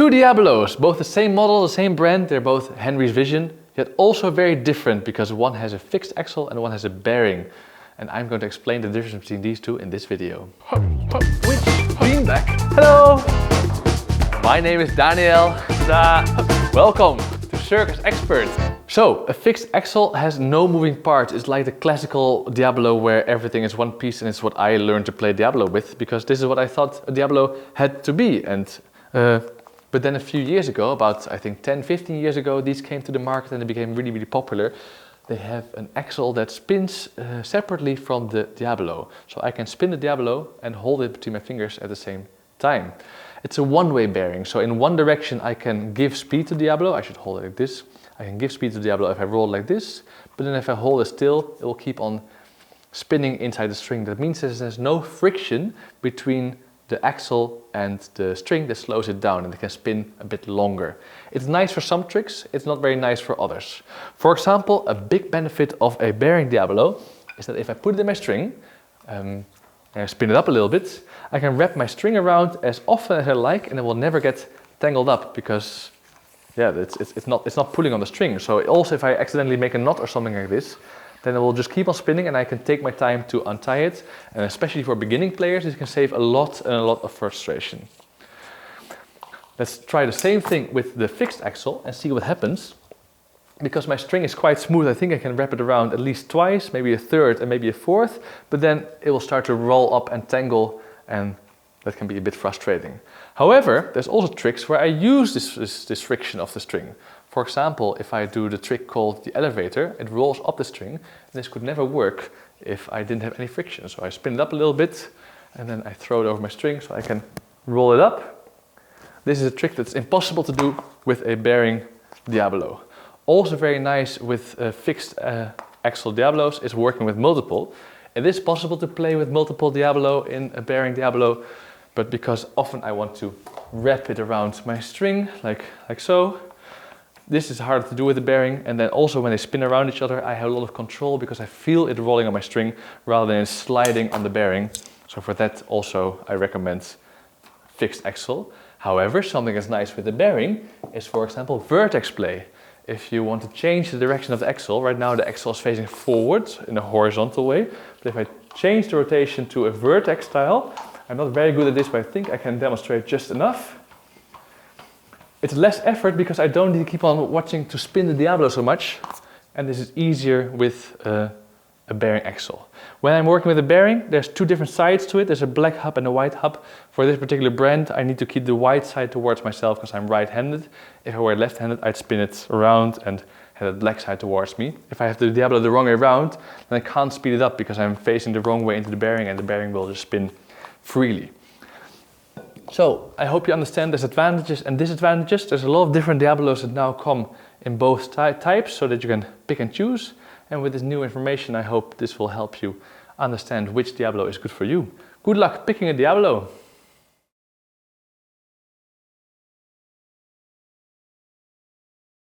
Two Diabolos, both the same model, the same brand, they're both Henry's Vision, yet also very different because one has a fixed axle and one has a bearing. And I'm going to explain the difference between these two in this video. Which beanbag? Hello! My name is Daniel. Welcome to Circus-expert. So, a fixed axle has no moving parts. It's like the classical Diabolo where everything is one piece, and it's what I learned to play Diabolo with because this is what I thought a Diabolo had to be. But then a few years ago, about I think 10-15 years ago, these came to the market and they became really popular. They have an axle that spins separately from the Diabolo. So I can spin the Diabolo and hold it between my fingers at the same time. It's a one-way bearing, so in one direction I can give speed to Diabolo. I should hold it like this. I can give speed to Diabolo if I roll like this, but then if I hold it still, it will keep on spinning inside the string. That means there's no friction between the axle and the string that slows it down, and it can spin a bit longer. It's nice for some tricks, it's not very nice for others. For example, a big benefit of a bearing Diabolo is that if I put it in my string, and I spin it up a little bit, I can wrap my string around as often as I like and it will never get tangled up because it's not pulling on the string. So also if I accidentally make a knot or something like this, then it will just keep on spinning and I can take my time to untie it. And especially for beginning players, this can save a lot of frustration. Let's try the same thing with the fixed axle and see what happens. Because my string is quite smooth, I think I can wrap it around at least twice, maybe a third and maybe a fourth, but then it will start to roll up and tangle, and that can be a bit frustrating. However, there's also tricks where I use this friction of the string. For example, if I do the trick called the elevator, it rolls up the string, and this could never work if I didn't have any friction. So I spin it up a little bit, and then I throw it over my string so I can roll it up. This is a trick that's impossible to do with a bearing Diabolo. Also very nice with fixed axle Diabolos is working with multiple. It is possible to play with multiple Diabolo in a bearing Diabolo, but because often I want to wrap it around my string, like so, this is harder to do with the bearing. And then also when they spin around each other, I have a lot of control because I feel it rolling on my string rather than sliding on the bearing. So for that also I recommend fixed axle. However, something that's nice with the bearing is, for example, vertex play. If you want to change the direction of the axle, right now the axle is facing forward in a horizontal way. But if I change the rotation to a vertex style, I'm not very good at this, but I think I can demonstrate just enough. It's less effort because I don't need to keep on watching to spin the Diabolo so much. And this is easier with a bearing axle. When I'm working with a bearing, there's two different sides to it. There's a black hub and a white hub. For this particular brand, I need to keep the white side towards myself because I'm right-handed. If I were left-handed, I'd spin it around and have the black side towards me. If I have the Diabolo the wrong way around, then I can't speed it up because I'm facing the wrong way into the bearing and the bearing will just spin freely. So, I hope you understand there's advantages and disadvantages. There's a lot of different Diabolos that now come in both types so that you can pick and choose. And with this new information, I hope this will help you understand which Diabolo is good for you. Good luck picking a Diabolo!